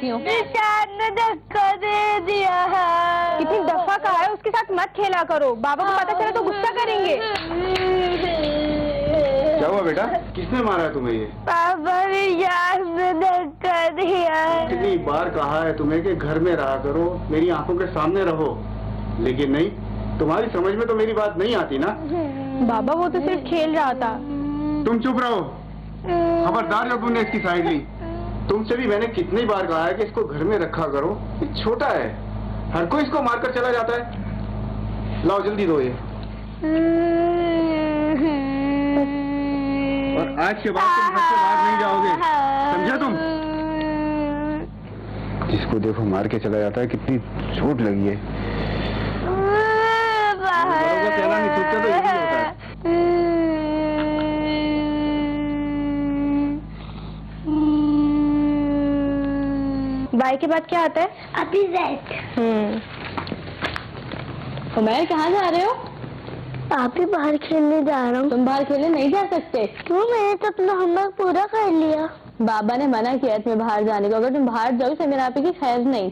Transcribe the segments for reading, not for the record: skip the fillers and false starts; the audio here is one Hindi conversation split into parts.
चाहती हो? निशान ने धक्का दे दिया है। कितनी दफा कहा है उसके साथ मत खेला करो, बाबा को पता चला तो गुस्सा करेंगे। क्या हुआ बेटा, किसने मारा है तुम्हें? ये पापा निशान ने धक्का दिया है। कितनी बार कहा है तुम्हें कि घर में रहा करो, मेरी आंखों के सामने रहो, लेकिन नहीं, तुम्हारी समझ में तो मेरी बात नहीं आती ना। बाबा वो तो सिर्फ खेल रहा था। तुम चुप रहो, खबरदार जब तुमने इसकी साइड ली। तुमसे भी मैंने कितनी बार कहा है कि इसको घर में रखा करो, ये छोटा है, हर कोई इसको मारकर चला जाता है। लाओ जल्दी दो ये, और आज के बाद तुम घर से बाहर नहीं जाओगे, समझे तुम? जिसको देखो मार के चला जाता है, कितनी चोट लगी है। कहना नहीं छूटता तो यही होता है। बाय के बाद क्या आता है? अभी जेड। उमर कहाँ जा रहे हो? आप ही बाहर खेलने जा रहा हूँ। तुम बाहर खेलने नहीं जा सकते। क्यों? मैंने तो अपना होमवर्क पूरा कर लिया। बाबा ने मना किया तुम्हें बाहर जाने को, अगर तुम बाहर जाओगे तो मेरे आपी की खैर नहीं।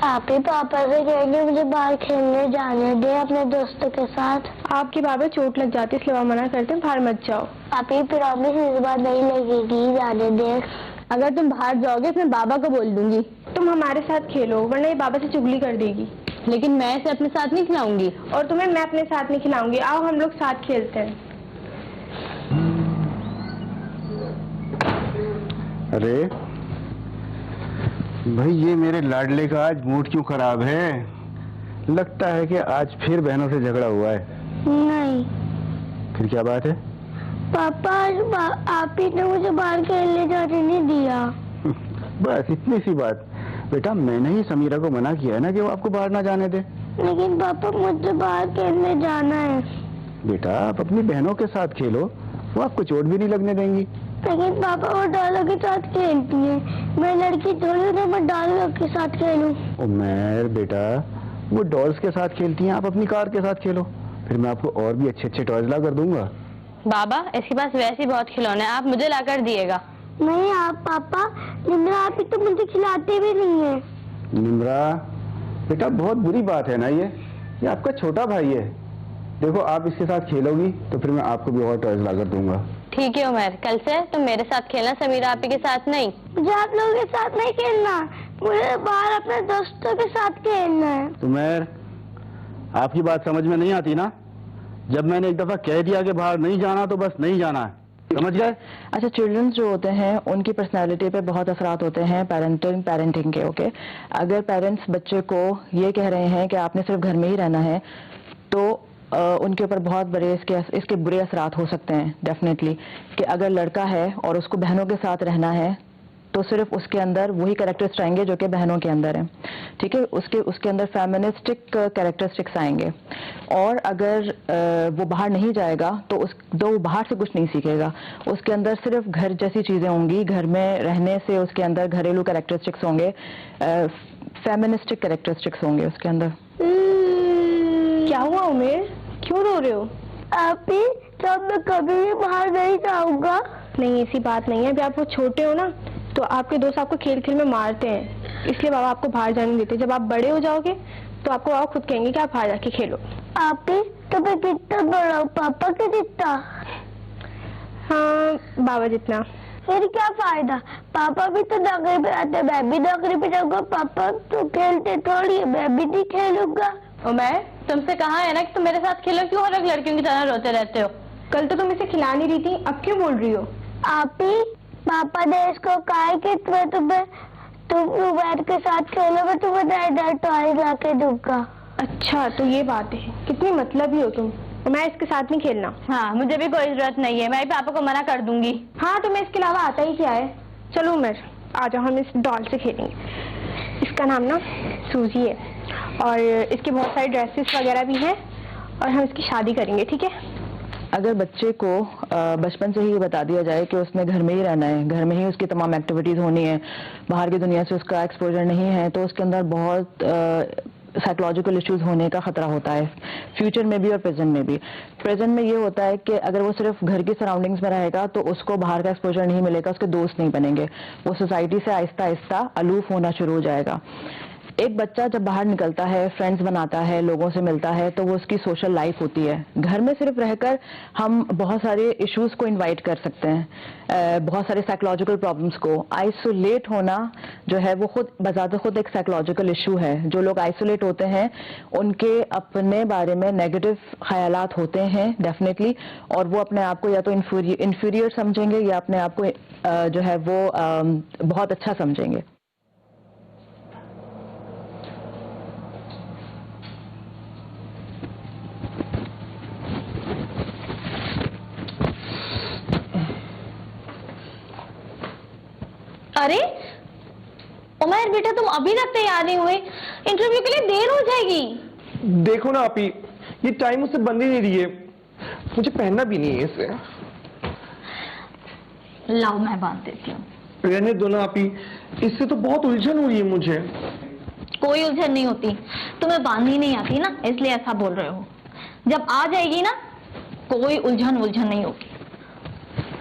आप ही पापा से कहेंगे मुझे बाहर खेलने जाने दे अपने दोस्तों के साथ। आपके बाबा चोट लग जाती है इसलिए वो मना करते हैं बाहर मत जाओ। आप ही प्रॉमिस इस बार नहीं लगेगी, जाने दे। अगर तुम बाहर जाओगे तो मैं बाबा को बोल दूंगी। तुम हमारे साथ खेलो वरना ये बाबा से चुगली कर देगी। लेकिन मैं इसे अपने साथ नहीं खिलाऊंगी। और तुम्हें मैं अपने साथ नहीं खिलाऊंगी। आओ हम लोग साथ खेलते हैं। अरे भाई, ये मेरे लाडले का आज मूड क्यों खराब है? लगता है कि आज फिर बहनों से झगड़ा हुआ है। नहीं। फिर क्या बात है? पापा आप ही ने मुझे बाहर खेलने जाने नहीं दिया। बस इतनी सी बात। बेटा मैंने ही समीरा को मना किया है ना कि वो आपको बाहर ना जाने दे। लेकिन पापा मुझे बाहर खेलने जाना है। बेटा आप अपनी बहनों के साथ खेलो, वो आपको चोट भी नहीं लगने देंगी। लेकिन पापा वो डॉलों के साथ खेलती है, मैं लड़की थोड़ी ना मैं डॉलों के साथ खेलूं। उमर बेटा, वो डॉल्स के साथ खेलती हैं, आप अपनी कार के साथ खेलो, फिर मैं आपको और भी अच्छे अच्छे टॉयज ला कर दूंगा। बाबा इसके पास वैसे ही बहुत खिलौने हैं, आप मुझे ला कर दिएगा। नहीं आप पापा, निम्रा आप ही तो मुझे खिलाते भी नहीं है। निम्रा बेटा बहुत बुरी बात है ना, ये आपका छोटा भाई है। देखो आप इसके साथ खेलोगी तो फिर मैं आपको भी और टॉयज ला कर दूंगा। ठीक है उमर, कल से तुम मेरे साथ खेलना, समीरा आपी के साथ नहीं। मुझे आप लोगों के साथ नहीं खेलना, मुझे बाहर अपने दोस्तों के साथ खेलना है। उमर आपकी बात समझ में नहीं आती ना? जब मैंने एक दफा कह दिया कि बाहर नहीं जाना तो बस नहीं जाना है, समझ गए? अच्छा, चिल्ड्रंस जो होते हैं उनकी पर्सनालिटी पे बहुत असरात होते हैं पेरेंटिंग के। ओके, अगर पेरेंट्स बच्चे को ये कह रहे हैं कि आपने सिर्फ घर में ही रहना है तो उनके ऊपर बहुत बड़े इसके बुरे असरात हो सकते हैं डेफिनेटली। कि अगर लड़का है और उसको बहनों के साथ रहना है तो सिर्फ उसके अंदर वही कैरेक्टरिस्टिक्स आएंगे जो कि बहनों के अंदर हैं, ठीक है। उसके अंदर फेमिनिस्टिक कैरेक्टरिस्टिक्स आएंगे। और अगर वो बाहर नहीं जाएगा तो वो बाहर से कुछ नहीं सीखेगा। उसके अंदर सिर्फ घर जैसी चीज़ें होंगी, घर में रहने से उसके अंदर घरेलू कैरेक्टरिस्टिक्स होंगे, फेमिनिस्टिक कैरेक्टरिस्टिक्स होंगे उसके अंदर। क्या हुआ उमेर, क्यों रो रहे हो? आप ही जब मैं कभी भी बाहर नहीं जाऊंगा। नहीं ऐसी बात नहीं है, अभी आप वो छोटे हो ना तो आपके दोस्त आपको खेल खेल में मारते हैं, इसलिए बाबा आपको बाहर जाने देते। जब आप बड़े हो जाओगे तो आपको बाबा खुद कहेंगे कि आप बाहर जाके खेलो। आप ही तो मैं कितना बड़ा हूँ, पापा के जितना? हाँ बाबा जितना। फिर क्या फायदा, पापा भी तो नौकरी पे आते, मैं भी नौकरी पे जाऊंगा। पापा तो खेलते थोड़ी है, मैं भी नहीं खेलूंगा। उमर तुमसे कहा है ना कि तुम मेरे साथ खेलो, क्यों हर एक लड़कियों की तरह रोते रहते हो? कल तो तुम इसे खिला नहीं रही थी, अब क्यों बोल रही हो? आप ही पापा ने इसको कहा है कि तुम उमर के साथ खेलो, मैं तुम्हें नए टॉय ला के दूंगा। अच्छा तो ये बात है, कितनी मतलब ही हो तुम। मैं इसके साथ नहीं खेलना। हाँ मुझे भी कोई जरूरत नहीं है, मैं भी पापा को मना कर दूंगी। हाँ तुम्हें इसके अलावा आता ही क्या है। चलो उमर आ जाओ, हम इस डॉल से खेलेंगे। इसका नाम ना सूजी है और इसके बहुत सारे ड्रेसेस वगैरह भी हैं और हम इसकी शादी करेंगे, ठीक है। अगर बच्चे को बचपन से ही ये बता दिया जाए कि उसने घर में ही रहना है, घर में ही उसकी तमाम एक्टिविटीज़ होनी है, बाहर की दुनिया से उसका एक्सपोजर नहीं है, तो उसके अंदर बहुत साइकोलॉजिकल इश्यूज होने का खतरा होता है, फ्यूचर में भी और प्रेजेंट में भी। प्रेजेंट में ये होता है कि अगर वो सिर्फ घर की सराउंडिंग्स में रहेगा तो उसको बाहर का एक्सपोजर नहीं मिलेगा, उसके दोस्त नहीं बनेंगे, वो सोसाइटी से आहिस्ता आहिस्ता अलूफ होना शुरू हो जाएगा। एक बच्चा जब बाहर निकलता है, फ्रेंड्स बनाता है, लोगों से मिलता है, तो वो उसकी सोशल लाइफ होती है। घर में सिर्फ रहकर हम बहुत सारे इश्यूज को इनवाइट कर सकते हैं, बहुत सारे साइकोलॉजिकल प्रॉब्लम्स को। आइसोलेट होना जो है वो खुद बजाते खुद एक साइकोलॉजिकल इशू है। जो लोग आइसोलेट होते हैं उनके अपने बारे में नेगेटिव ख्यालात होते हैं डेफिनेटली, और वो अपने आप को या तो इन्फीरियर समझेंगे या अपने आप को जो है वो बहुत अच्छा समझेंगे। अरे उमर बेटा, तुम अभी तक तैयार नहीं हुए? इंटरव्यू के लिए देर हो जाएगी। देखो ना आपी, ये टाइम मुझसे बंद ही नहीं रही है, मुझे पहनना भी नहीं है इसे। लाओ मैं बांध देती हूँ। रहने दो ना आपी, इससे तो बहुत उलझन हो रही है मुझे। कोई उलझन नहीं होती, तुम्हें बांधनी नहीं आती ना, इसलिए ऐसा बोल रहे हो। जब आ जाएगी ना, कोई उलझन नहीं होगी,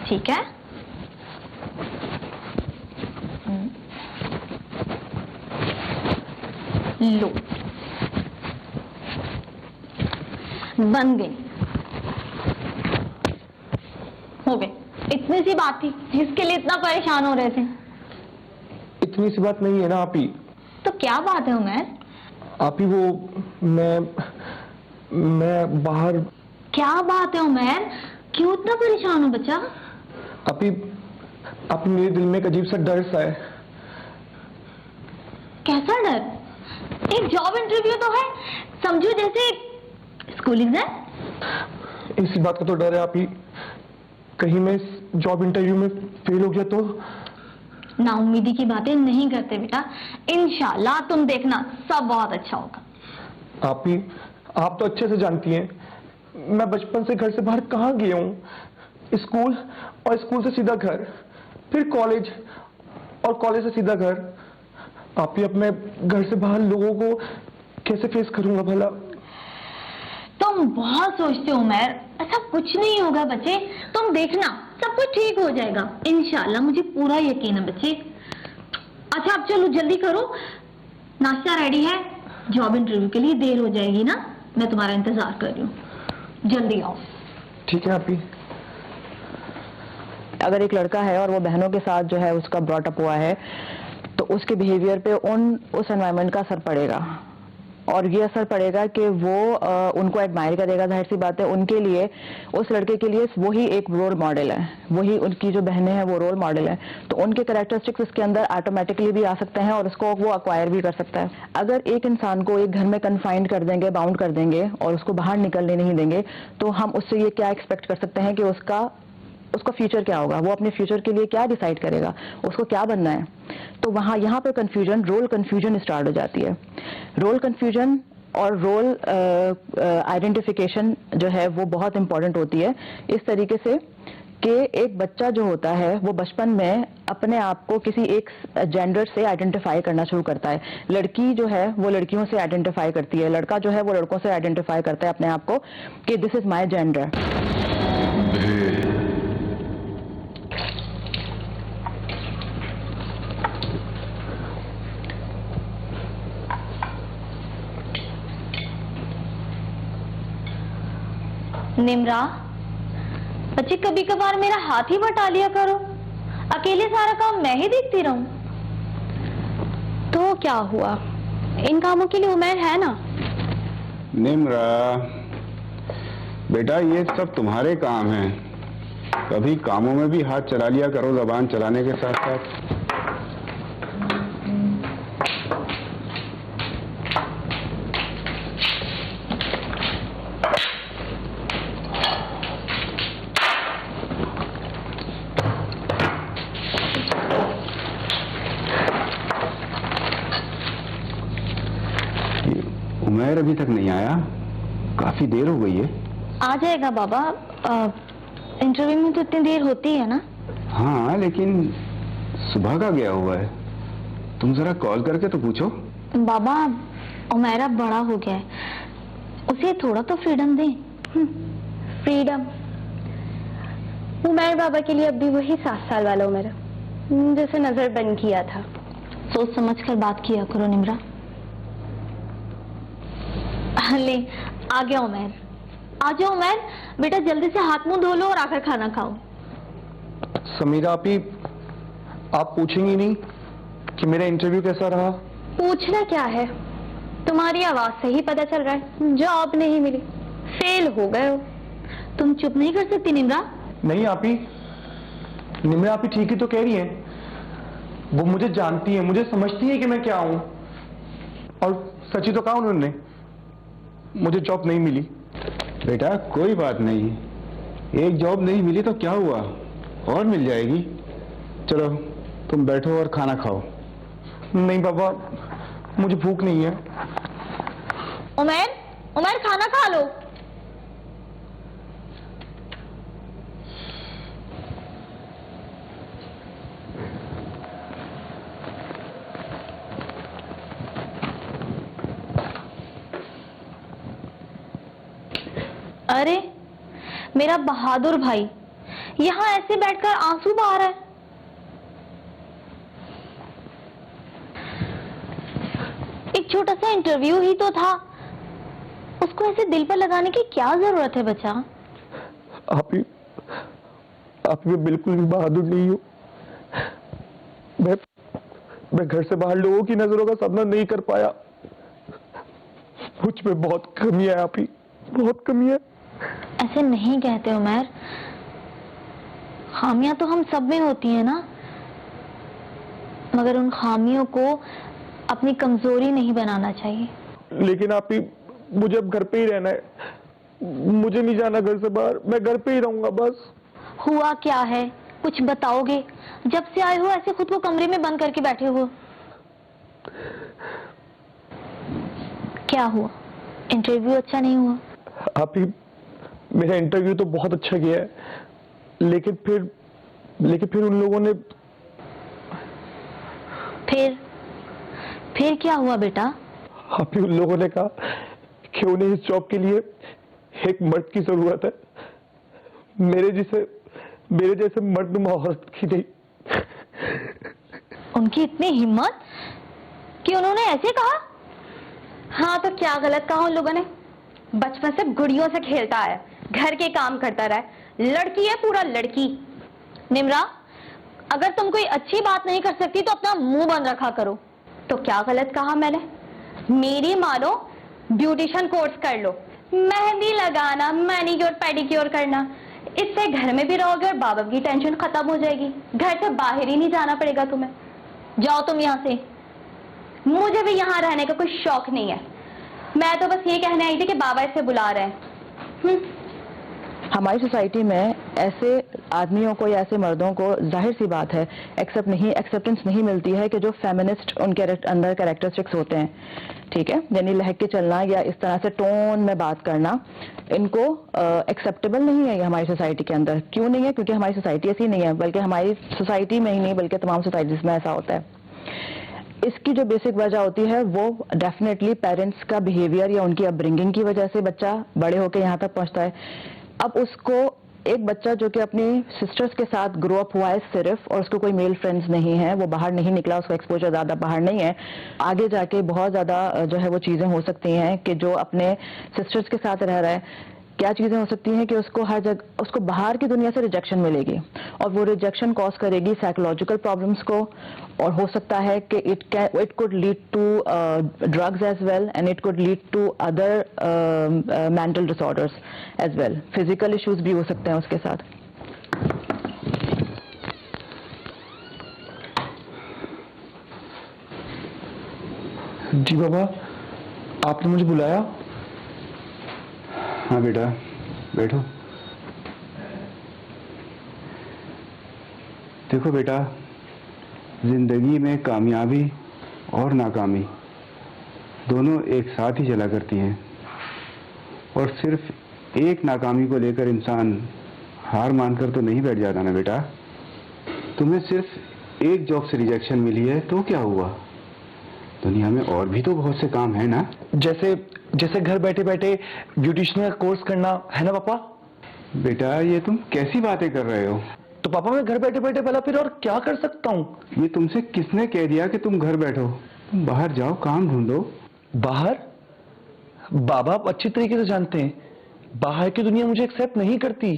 ठीक है? लो, बन गई, हो गई। इतनी सी बात थी जिसके लिए इतना परेशान हो रहे थे। इतनी सी बात नहीं है ना आपी। तो क्या बात है उमर? आपी वो मैं बाहर। क्या बात है उमर? क्यों इतना परेशान हो बच्चा? आपी मेरे दिल में एक अजीब सा डर सा है। कैसा डर? एक जॉब इंटरव्यू तो है, समझो जैसे स्कूल एग्जाम। इसी बात का तो डर है आपी, कहीं मैं इस जॉब इंटरव्यू में फेल हो गया तो। नाउम्मीदी की बातें नहीं करते बेटा, इंशाल्लाह तुम देखना सब बहुत अच्छा होगा। आपी आप तो अच्छे से जानती हैं, मैं बचपन से घर से बाहर कहाँ गया हूँ। स्कूल और स्कूल से सीधा घर, फिर कॉलेज और कॉलेज से सीधा घर। आप ही अब मैं घर से बाहर लोगों को कैसे फेस करूंगा भला? तुम बहुत सोचते हो उमर, ऐसा कुछ नहीं होगा बच्चे, तुम देखना सब कुछ ठीक हो जाएगा इंशाल्लाह, मुझे पूरा यकीन है बच्चे। अच्छा अब चलो जल्दी करो, नाश्ता रेडी है, जॉब इंटरव्यू के लिए देर हो जाएगी ना, मैं तुम्हारा इंतजार कर रही हूँ, जल्दी आओ। ठीक है आपी। अगर एक लड़का है और वो बहनों के साथ जो है उसका ब्रॉट अप हुआ है, तो उसके बिहेवियर पे उस एनवायरनमेंट का असर पड़ेगा, और ये असर पड़ेगा कि वो उनको एडमायर करेगा। जाहिर सी बात है, उनके लिए, उस लड़के के लिए वही एक रोल मॉडल है, वही उनकी जो बहनें हैं वो रोल मॉडल है। तो उनके कैरेक्टरिस्टिक्स उसके अंदर ऑटोमेटिकली भी आ सकते हैं और उसको वो अक्वायर भी कर सकता है। अगर एक इंसान को एक घर में कन्फाइंड कर देंगे, बाउंड कर देंगे और उसको बाहर निकलने नहीं देंगे, तो हम उससे ये क्या एक्सपेक्ट कर सकते हैं कि उसका फ्यूचर क्या होगा, वो अपने फ्यूचर के लिए क्या डिसाइड करेगा, उसको क्या बनना है। तो यहाँ पे कंफ्यूजन, रोल कंफ्यूजन स्टार्ट हो जाती है। रोल कंफ्यूजन और रोल आइडेंटिफिकेशन जो है वो बहुत इंपॉर्टेंट होती है, इस तरीके से कि एक बच्चा जो होता है वो बचपन में अपने आप को किसी एक जेंडर से आइडेंटिफाई करना शुरू करता है। लड़की जो है वो लड़कियों से आइडेंटिफाई करती है, लड़का जो है वो लड़कों से आइडेंटिफाई करता है अपने आप को कि this is my gender. Nimra, बच्चे कभी कभार मेरा हाथ ही बटा लिया करो, अकेले सारा काम मैं ही देखती रहूं। तो क्या हुआ, इन कामों के लिए उमर है ना। निम्रा बेटा, ये सब तुम्हारे काम हैं, कभी कामों में भी हाथ चला लिया करो, जबान चलाने के साथ साथ। उमर अभी तक नहीं आया, काफी देर हो गई है। आ जाएगा बाबा, इंटरव्यू में तो इतनी देर होती है ना। हाँ, लेकिन सुबह का गया हुआ है, तुम जरा कॉल करके तो पूछो। बाबा उमेरा बड़ा हो गया है, उसे थोड़ा तो फ्रीडम दें। फ्रीडम? उमर बाबा के लिए अब भी वही 7 साल वाला उमर जैसे नजर बंद किया था। सोच समझ कर बात किया करो निम्रा। ले आ गया उमर, आ जाओ उमर, बेटा जल्दी से हाथ मुंह धो लो और आकर खाना खाओ। समीरा आपी, आप पूछेंगी नहीं कि मेरा इंटरव्यू कैसा रहा? पूछना क्या है, तुम्हारी आवाज से ही पता चल रहा है जॉब नहीं मिली, फेल हो गए हो। तुम चुप नहीं कर सकती निम्रा? नहीं आपी, निम्रा आपी ठीक ही तो कह रही है। वो मुझे जानती है, मुझे समझती है कि मैं क्या हूं, और सच ही तो कहा उन्होंने, मुझे जॉब नहीं मिली। बेटा कोई बात नहीं, एक जॉब नहीं मिली तो क्या हुआ, और मिल जाएगी। चलो तुम बैठो और खाना खाओ। नहीं पापा, मुझे भूख नहीं है। उमर, उमर खाना खा लो। अरे मेरा बहादुर भाई यहाँ ऐसे बैठकर आंसू बहा रहा है। एक छोटा सा इंटरव्यू ही तो था, उसको ऐसे दिल पर लगाने की क्या जरूरत है बच्चा? आप भी बिल्कुल भी बहादुर नहीं हो। मैं घर से बाहर लोगों की नजरों का सामना नहीं कर पाया। मुझ में बहुत कमी है आप ही, बहुत कमी है। ऐसे नहीं कहते उमर, खामियां तो हम सब में होती है ना, मगर उन खामियों को अपनी कमजोरी नहीं बनाना चाहिए। लेकिन आप ही, मुझे अब घर पे ही रहना है, मुझे नहीं जाना घर से बाहर, मैं घर पे ही रहूंगा बस। हुआ क्या है, कुछ बताओगे? जब से आए हो ऐसे खुद को कमरे में बंद करके बैठे हो। क्या हुआ, इंटरव्यू अच्छा नहीं हुआ? आप ही, मेरा इंटरव्यू तो बहुत अच्छा गया है, लेकिन फिर उन लोगों ने फिर क्या हुआ बेटा? आप ही, उन लोगों ने कहा कि उन्हें इस जॉब के लिए एक मर्द की जरूरत है, मेरे जैसे मर्द औरत की नहीं। उनकी इतनी हिम्मत कि उन्होंने ऐसे कहा? हाँ तो क्या गलत कहा उन लोगों ने? बचपन से गुड़ियों से खेलता है, घर के काम करता रहा है, लड़की है पूरा लड़की। निम्रा, अगर तुम कोई अच्छी बात नहीं कर सकती तो अपना मुंह बंद रखा करो। तो क्या गलत कहा मैंने? मेरी मानो ब्यूटिशियन कोर्स कर लो, मेहंदी लगाना, मैनिक्योर पेडिक्योर करना, इससे घर में भी रहोगे और बाबा की टेंशन खत्म हो जाएगी, घर से बाहर ही नहीं जाना पड़ेगा तुम्हें। जाओ तुम यहाँ से। मुझे भी यहाँ रहने का कोई शौक नहीं है, मैं तो बस ये कहने आई थी कि बाबा इसे बुला रहे हैं। हमारी सोसाइटी में ऐसे आदमियों को या ऐसे मर्दों को जाहिर सी बात है एक्सेप्टेंस नहीं मिलती है कि जो फेमिनिस्ट उनके अंदर कैरेक्टरिस्टिक्स होते हैं, ठीक है, यानी लहक के चलना या इस तरह से टोन में बात करना, इनको एक्सेप्टेबल नहीं है ये हमारी सोसाइटी के अंदर। क्यों नहीं है? क्योंकि हमारी सोसाइटी ऐसी नहीं है, बल्कि हमारी सोसाइटी में ही नहीं बल्कि तमाम सोसाइटीज में ऐसा होता है। इसकी जो बेसिक वजह होती है वो डेफिनेटली पेरेंट्स का बिहेवियर या उनकी अपब्रिंगिंग की वजह से बच्चा बड़े होकर यहाँ तक पहुँचता है। अब उसको एक बच्चा जो कि अपनी सिस्टर्स के साथ ग्रो अप हुआ है सिर्फ, और उसको कोई मेल फ्रेंड्स नहीं है, वो बाहर नहीं निकला, उसका एक्सपोजर ज़्यादा बाहर नहीं है, आगे जाके बहुत ज़्यादा जो है वो चीज़ें हो सकती हैं कि जो अपने सिस्टर्स के साथ रह रहा है, क्या चीज़ें हो सकती हैं कि उसको हर जगह उसको बाहर की दुनिया से रिजेक्शन मिलेगी, और वो रिजेक्शन कॉज करेगी साइकोलॉजिकल प्रॉब्लम्स को, और हो सकता है कि it could lead to drugs as well, and it could lead to other mental disorders as well. Physical issues भी हो सकते हैं उसके साथ। जी बाबा, आपने मुझे बुलाया? हाँ बेटा, बैठो। देखो बेटा, जिंदगी में कामयाबी और नाकामी दोनों एक साथ ही चला करती हैं, और सिर्फ एक नाकामी को लेकर इंसान हार मानकर तो नहीं बैठ जाता ना बेटा। तुम्हें सिर्फ एक जॉब से रिजेक्शन मिली है तो क्या हुआ, दुनिया में और भी तो बहुत से काम है ना। जैसे जैसे घर बैठे बैठे ब्यूटिशियन का कोर्स करना, है ना पापा? बेटा ये तुम कैसी बातें कर रहे हो? तो पापा मैं घर बैठे बैठे भला फिर और क्या कर सकता हूँ? ये तुमसे किसने कह दिया कि तुम घर बैठो? तुम बाहर जाओ, काम ढूंढो। बाहर? बाबा आप अच्छी तरीके से जानते हैं बाहर की दुनिया मुझे एक्सेप्ट नहीं करती,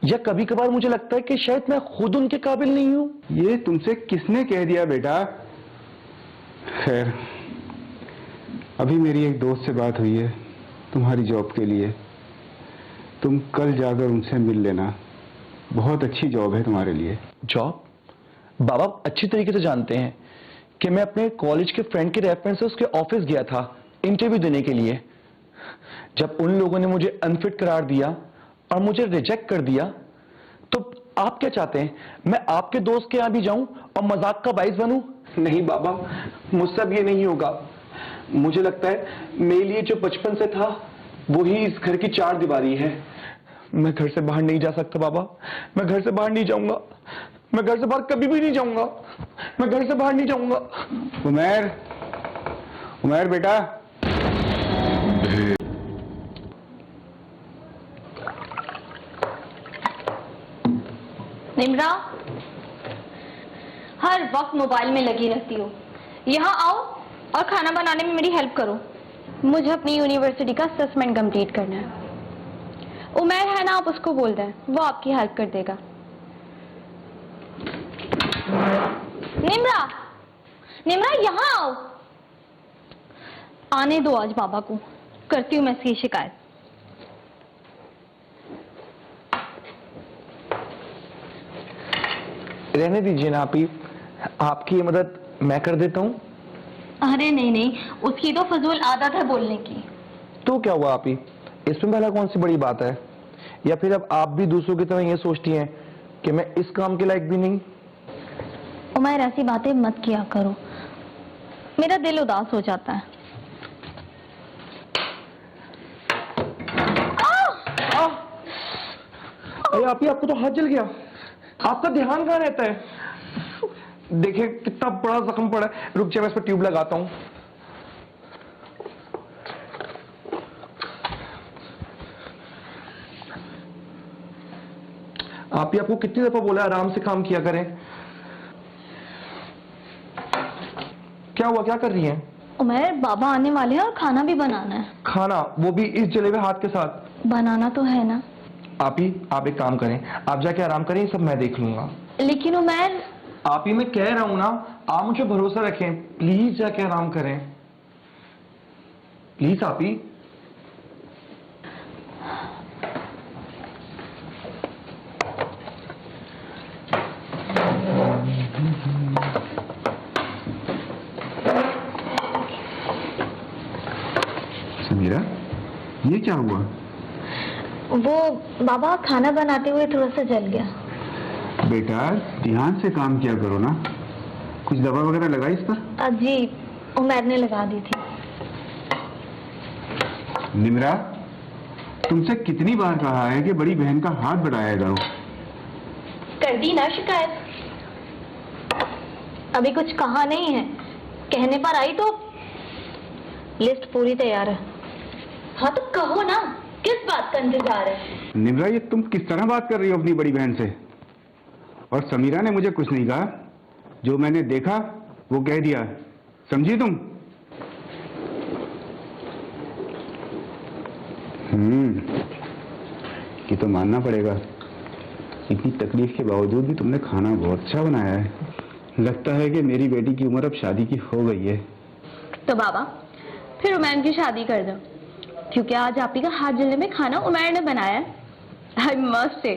या कभी कभार मुझे लगता है कि शायद मैं खुद उनके काबिल नहीं हूँ। ये तुमसे किसने कह दिया बेटा? खैर, अभी मेरी एक दोस्त से बात हुई है तुम्हारी जॉब के लिए। तुम कल जाकर उनसे मिल लेना, बहुत अच्छी जॉब है तुम्हारे लिए। जॉब? बाबा आप अच्छी तरीके से जानते हैं कि मैं अपने कॉलेज के फ्रेंड के रेफरेंस से उसके ऑफिस गया था इंटरव्यू देने के लिए। जब उन लोगों ने मुझे अनफिट करार दिया और मुझे रिजेक्ट कर दिया, तो आप क्या चाहते हैं मैं आपके दोस्त के यहां भी जाऊं और मजाक का बाइस बनूं? नहीं बाबा, मुझसे अब ये नहीं होगा। मुझे लगता है मेरे लिए जो बचपन से था वही इस घर की चार दीवारी है। मैं घर से बाहर नहीं जा सकता बाबा, मैं घर से बाहर नहीं जाऊंगा, मैं घर से बाहर कभी भी नहीं जाऊंगा, मैं घर से बाहर नहीं जाऊंगा। उमैर, उमैर बेटा। निम्रा, हर वक्त मोबाइल में लगी रहती हो। यहाँ आओ और खाना बनाने में मेरी हेल्प करो। मुझे अपनी यूनिवर्सिटी का असेसमेंट कंप्लीट करना है। उमैर है ना, आप उसको बोल दें, वो आपकी हेल्प कर देगा। निम्रा, निम्रा यहाँ आओ। आने दो आज बाबा को, करती हूँ मैं इसकी शिकायत। रहने दीजिए ना आपी, आपकी ये मदद मैं कर देता हूँ। अरे नहीं नहीं, उसकी तो फजूल आदत है बोलने की। तो क्या हुआ आपी, इसमें भला कौन सी बड़ी बात है? या फिर अब आप भी दूसरों की तरह ये सोचती हैं कि मैं इस काम के लायक भी नहीं? उमैर ऐसी बातें मत किया करो, मेरा दिल उदास हो जाता है। अरे आपी, आपको तो हाथ जल गया। आपका ध्यान कहाँ रहता है? देखिए कितना बड़ा जख्म पड़ा है। रुक जाए, मैं इस पर ट्यूब लगाता हूँ। आपको कितनी दफा बोला आराम से काम किया करें? क्या हुआ, क्या कर रही हैं? उमैर, बाबा आने वाले हैं और खाना भी बनाना है। खाना, वो भी इस जले हुए हाथ के साथ? बनाना तो है ना। आप एक काम करें, आप जाके आराम करें, सब मैं देख लूंगा। लेकिन उमैर, मैं कह रहा हूं ना, आप मुझे भरोसा रखें, प्लीज जाके आराम करें, प्लीज आपी। समीरा, ये क्या हुआ? वो बाबा खाना बनाते हुए थोड़ा सा जल गया। बेटा ध्यान से काम किया करो ना, कुछ दवा वगैरह लगाई इस पर? जी, उमैर ने लगा दी थी। निम्रा, तुमसे कितनी बार कहा है कि बड़ी बहन का हाथ बढ़ाया करो। कर दी ना शिकायत। अभी कुछ कहा नहीं है, कहने पर आई तो लिस्ट पूरी तैयार है। हाँ तो कहो ना, किस बात का इंतजार है? निम्रा, ये तुम किस तरह बात कर रही हो अपनी बड़ी बहन से? और समीरा ने मुझे कुछ नहीं कहा, जो मैंने देखा वो कह दिया, समझी तुम? ये तो मानना पड़ेगा, इतनी तकलीफ के बावजूद भी तुमने खाना बहुत अच्छा बनाया है। लगता है कि मेरी बेटी की उम्र अब शादी की हो गई है। तो बाबा फिर उमैर की शादी कर दो, क्योंकि आज आप ही का हाथ जलने में खाना उमैर ने बनाया है। आई मस्ट से,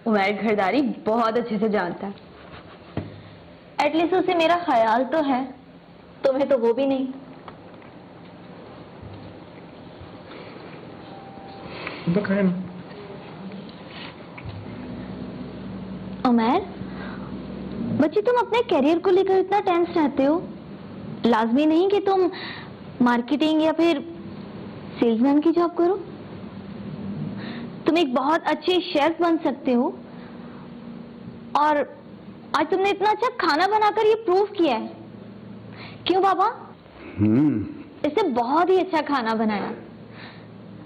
उमैर घरदारी बहुत अच्छे से जानता है। एटलीस्ट उसे मेरा ख्याल तो है, तुम्हें तो वो भी नहीं। उमैर, बच्ची तुम अपने करियर को लेकर इतना टेंस रहते हो। लाजमी नहीं कि तुम मार्केटिंग या फिर सेल्समैन की जॉब करो। तुम एक बहुत अच्छे शेफ बन सकते हो, और आज तुमने इतना अच्छा खाना बनाकर ये प्रूव किया है। क्यों बाबा, इसने बहुत ही अच्छा खाना बनाया,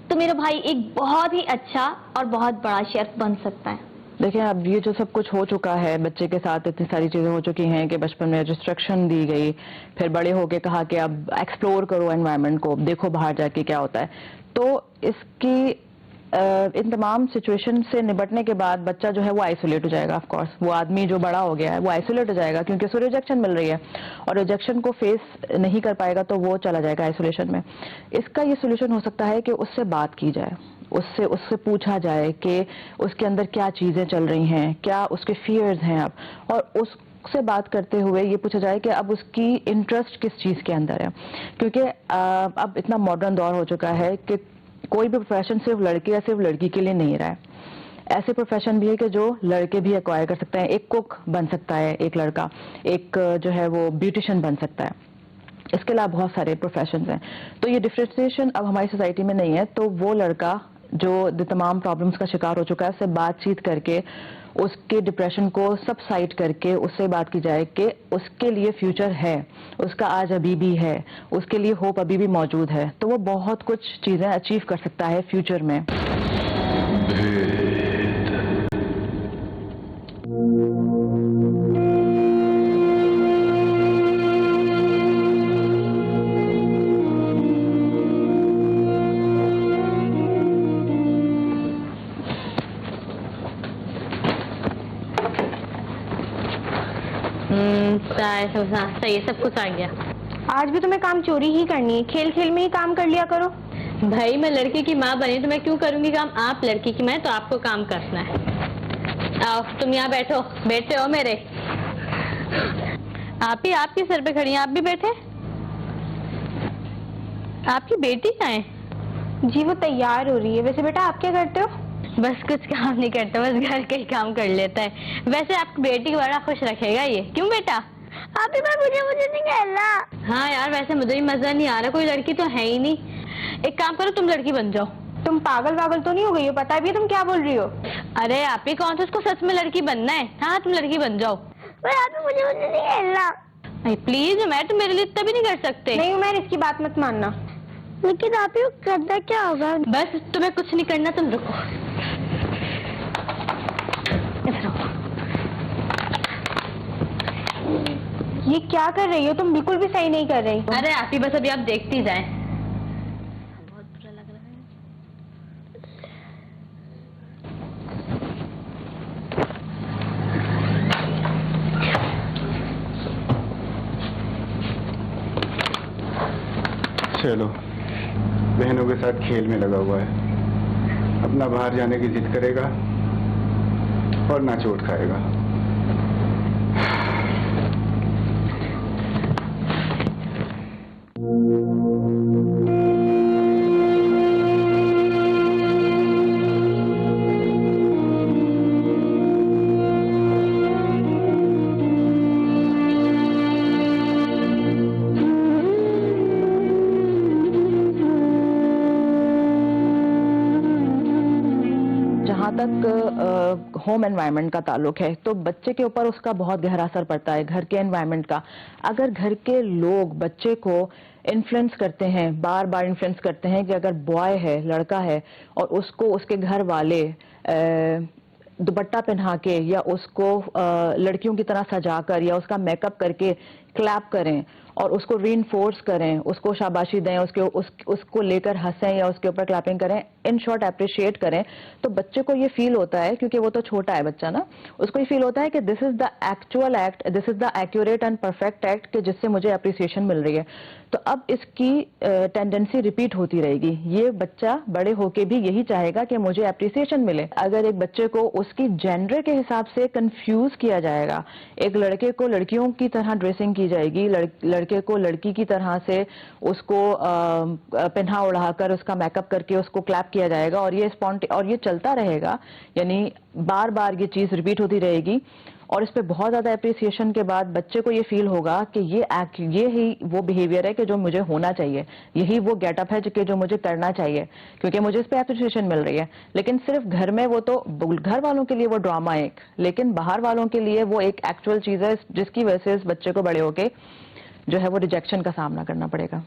तो मेरा भाई एक बहुत ही अच्छा और बहुत बड़ा शेफ बन सकता है। देखिए, अब ये जो सब कुछ हो चुका है, बच्चे के साथ इतनी सारी चीजें हो चुकी हैं कि बचपन में रिस्ट्रिक्शन दी गई, फिर बड़े होके कहा कि अब एक्सप्लोर करो एनवायरनमेंट को, देखो बाहर जाके क्या होता है। तो इसकी इन तमाम सिचुएशन से निपटने के बाद बच्चा जो है वो आइसोलेट हो जाएगा। ऑफ कोर्स वो आदमी जो बड़ा हो गया है वो आइसोलेट हो जाएगा, क्योंकि उसको रिजेक्शन मिल रही है और रिजेक्शन को फेस नहीं कर पाएगा तो वो चला जाएगा आइसोलेशन में। इसका ये सोल्यूशन हो सकता है कि उससे बात की जाए, उससे पूछा जाए कि उसके अंदर क्या चीजें चल रही हैं, क्या उसके फियर्स हैं अब, और उससे बात करते हुए ये पूछा जाए कि अब उसकी इंटरेस्ट किस चीज के अंदर है। क्योंकि अब इतना मॉडर्न दौर हो चुका है कि कोई भी प्रोफेशन सिर्फ लड़के या सिर्फ लड़की के लिए नहीं रहा है। ऐसे प्रोफेशन भी है कि जो लड़के भी एक्वायर कर सकते हैं। एक कुक बन सकता है एक लड़का, एक जो है वो ब्यूटिशियन बन सकता है। इसके अलावा बहुत सारे प्रोफेशंस हैं। तो ये डिफरेंशिएशन अब हमारी सोसाइटी में नहीं है। तो वो लड़का जो तमाम प्रॉब्लम्स का शिकार हो चुका है, उससे बातचीत करके उसके डिप्रेशन को सबसाइड करके उससे बात की जाए कि उसके लिए फ्यूचर है, उसका आज अभी भी है, उसके लिए होप अभी भी मौजूद है, तो वो बहुत कुछ चीजें अचीव कर सकता है फ्यूचर में। सही है, सब कुछ आ गया। आज भी तुम्हें काम चोरी ही करनी है, खेल खेल में ही काम कर लिया करो। भाई मैं लड़की की माँ बनी तो मैं क्यों करूंगी काम? आप लड़की की माँ तो आपको काम करना है। आओ तुम यहाँ बैठो, बैठे हो मेरे। आप ही आपके सर पे खड़ी हैं, आप भी बैठे। आपकी बेटी कहाँ है? जी वो तैयार हो रही है। वैसे बेटा आप क्या करते हो? बस कुछ काम नहीं करता, बस घर के ही काम कर लेता है। वैसे आपकी बेटी को बड़ा खुश रखेगा ये, क्यों बेटा? आप ही बार मुझे नहीं कहना। हाँ यार, वैसे मुझे भी मजा नहीं आ रहा, कोई लड़की तो है ही नहीं। एक काम करो, तुम लड़की बन जाओ। तुम पागल वागल तो नहीं हो गई हो? पता भी है तुम क्या बोल रही हो? अरे आप ही कौन सा उसको सच में लड़की बनना है? हाँ तुम लड़की बन जाओ। आप मुझे नहीं कहना। प्लीज, मैं तो मेरे लिए इतना भी नहीं कर सकते। नहीं मैं इसकी बात मत मानना। लेकिन आप ही करना क्या होगा? बस तुम्हें कुछ नहीं करना, तुम रुको। ये क्या कर रही हो तुम? बिल्कुल भी सही नहीं कर रही। अरे आप ही बस अभी आप देखती जाएं। चलो, बहनों के साथ खेल में लगा हुआ है, अपना बाहर जाने की जिद करेगा और ना चोट खाएगा। होम एनवायरनमेंट का ताल्लुक है तो बच्चे के ऊपर उसका बहुत गहरा असर पड़ता है, घर के एनवायरनमेंट का। अगर घर के लोग बच्चे को इन्फ्लुएंस करते हैं, बार बार इन्फ्लुएंस करते हैं कि अगर बॉय है, लड़का है, और उसको उसके घर वाले दुपट्टा पहना के या उसको लड़कियों की तरह सजाकर या उसका मेकअप करके क्लैप करें और उसको रीइंफोर्स करें, उसको शाबाशी दें, उसको लेकर हंसें या उसके ऊपर क्लैपिंग करें, इन शॉर्ट अप्रिशिएट करें, तो बच्चे को ये फील होता है, क्योंकि वो तो छोटा है बच्चा ना, उसको ये फील होता है कि this is the actual act, this is the accurate and perfect act कि जिससे मुझे अप्रिसिएशन मिल रही है। तो अब इसकी टेंडेंसी रिपीट होती रहेगी। ये बच्चा बड़े होके भी यही चाहेगा कि मुझे अप्रिसिएशन मिले। अगर एक बच्चे को उसकी जेंडर के हिसाब से कंफ्यूज किया जाएगा, एक लड़के को लड़कियों की तरह ड्रेसिंग की जाएगी, लड़के को लड़की की तरह से उसको पहना उड़ाकर उसका मेकअप करके उसको क्लैप किया जाएगा और ये चलता रहेगा, यानी बार बार ये चीज रिपीट होती रहेगी। और इस पे बहुत ज्यादा अप्रिसिएशन के बाद बच्चे को ये फील होगा कि ये ही वो बिहेवियर है कि जो मुझे होना चाहिए, यही वो गेटअप है कि जो मुझे करना चाहिए, क्योंकि मुझे इस पे अप्रिसिएशन मिल रही है। लेकिन सिर्फ घर में वो तो घर वालों के लिए वो ड्रामा एक, लेकिन बाहर वालों के लिए वो एक एक्चुअल चीज है जिसकी वजह से इस बच्चे को बड़े होके जो है वो रिजेक्शन का सामना करना पड़ेगा।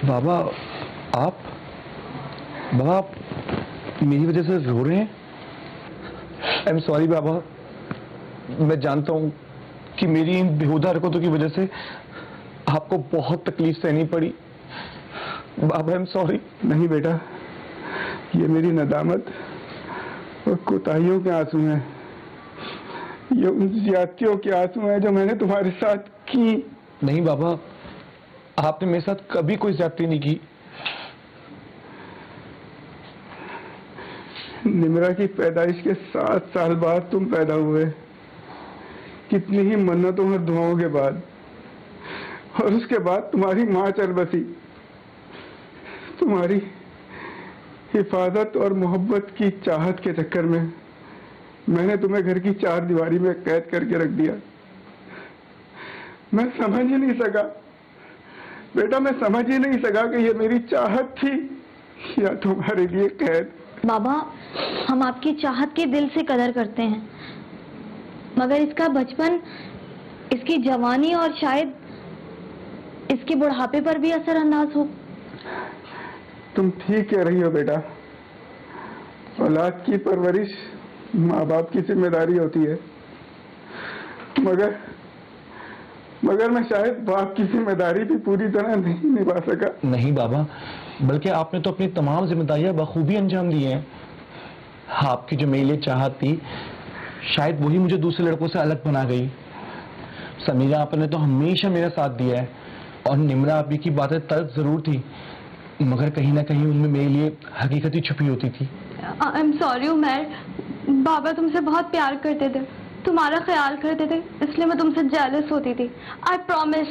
बाबा आप मेरी वजह से रो रहे हैं? आई एम सॉरी बाबा, मैं जानता हूं कि मेरी इन बेहुदा हरकतों की वजह से आपको बहुत तकलीफ सहनी पड़ी। बाबा आई एम सॉरी। नहीं बेटा, ये मेरी नदामत और कोताहियों के आंसू हैं। ये उन ज्यादतियों के आंसू हैं जो मैंने तुम्हारे साथ की। नहीं बाबा, आपने मेरे साथ कभी कोई ज्यादती नहीं की। निम्रा की पैदाइश के 7 साल बाद तुम पैदा हुए, कितनी ही मन्नतों और दुआओं के बाद, और उसके बाद तुम्हारी माँ चल बसी। तुम्हारी हिफाजत और मोहब्बत की चाहत के चक्कर में मैंने तुम्हें घर की 4 दीवारी में कैद करके रख दिया। मैं समझ ही नहीं सका बेटा, मैं समझ ही नहीं सका कि ये मेरी चाहत थी या तुम्हारे लिए कैद। बाबा, हम आपकी चाहत के दिल से कदर करते हैं, मगर इसका बचपन, इसकी जवानी और शायद इसके बुढ़ापे पर भी असरअंदाज हो। तुम ठीक कह रही हो बेटा, औलाद की परवरिश माँ बाप की जिम्मेदारी होती है, मगर मैं शायद बाप की जिम्मेदारी भी पूरी तरह नहीं निभा सका। नहीं बाबा, बल्कि आपने तो अपनी तमाम जिम्मेदारियां बखूबी अंजाम दी हैं। आपकी जो मेरे लिए चाहत थी, शायद वही मुझे दूसरे लड़कों से अलग बना गई। समीरा आपने तो हमेशा मेरा साथ दिया है, और निम्रा आपी की बातें तल्ख जरूर थी, मगर कहीं ना कहीं उनमें मेरे लिए हकीकत ही छुपी होती थी। आई एम सॉरी उमर, बाबा तुमसे बहुत प्यार करते थे, तुम्हारा ख्याल करते थे, इसलिए मैं तुमसे जेलस होती थी। आई प्रॉमिस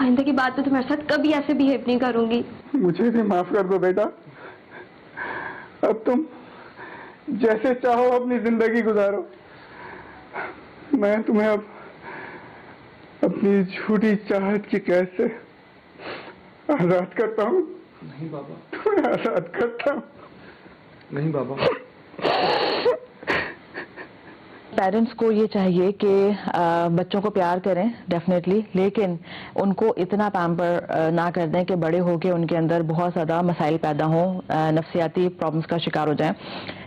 आइंदा की बात तो तुम्हारे साथ कभी ऐसे बिहेव नहीं करूंगी। मुझे भी माफ कर दो बेटा, अब तुम जैसे चाहो अपनी जिंदगी गुजारो। मैं तुम्हें अब अपनी झूठी चाहत की कैद से आजाद करता हूँ। नहीं बाबा, तुम्हें आजाद करता हूँ। नहीं बाबा। पेरेंट्स को ये चाहिए कि बच्चों को प्यार करें डेफिनेटली, लेकिन उनको इतना पैम्पर ना कर दें कि बड़े होके उनके अंदर बहुत ज़्यादा मसाइल पैदा हों, नफ्सियाती प्रॉब्लम्स का शिकार हो जाएं।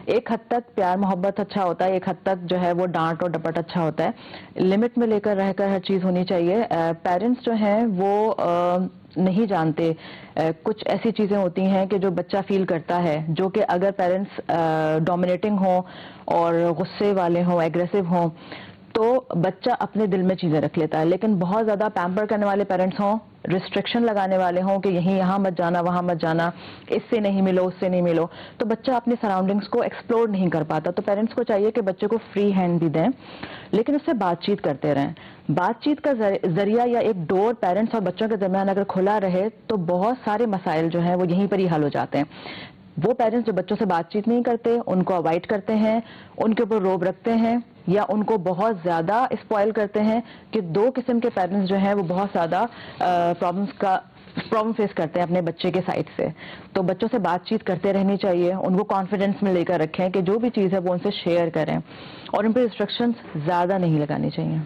एक हद तक प्यार मोहब्बत अच्छा होता है, एक हद तक जो है वो डांट और डपट अच्छा होता है। लिमिट में लेकर रहकर हर चीज़ होनी चाहिए। पेरेंट्स जो हैं वो नहीं जानते, कुछ ऐसी चीज़ें होती हैं कि जो बच्चा फील करता है, जो कि अगर पेरेंट्स डोमिनेटिंग हों और गुस्से वाले हों, एग्रेसिव हों, तो बच्चा अपने दिल में चीज़ें रख लेता है। लेकिन बहुत ज़्यादा पैम्पर करने वाले पेरेंट्स हों, रिस्ट्रिक्शन लगाने वाले हों कि यहीं यहाँ मत जाना, वहाँ मत जाना, इससे नहीं मिलो, उससे नहीं मिलो, तो बच्चा अपने सराउंडिंग्स को एक्सप्लोर नहीं कर पाता। तो पेरेंट्स को चाहिए कि बच्चे को फ्री हैंड भी दें, लेकिन उससे बातचीत करते रहें। बातचीत का जरिया या एक डोर पेरेंट्स और बच्चों के दरमियान अगर खुला रहे तो बहुत सारे मसाइल जो हैं वो यहीं पर ही हल हो जाते हैं। वो पेरेंट्स जो बच्चों से बातचीत नहीं करते, उनको अवॉइड करते हैं, उनके ऊपर रोब रखते हैं या उनको बहुत ज़्यादा स्पॉइल करते हैं, कि 2 किस्म के पेरेंट्स जो हैं वो बहुत ज़्यादा प्रॉब्लम फेस करते हैं अपने बच्चे के साइड से। तो बच्चों से बातचीत करते रहनी चाहिए, उनको कॉन्फिडेंस में लेकर रखें कि जो भी चीज़ है वो उनसे शेयर करें, और उन पर रिस्ट्रिक्शंस ज़्यादा नहीं लगानी चाहिए।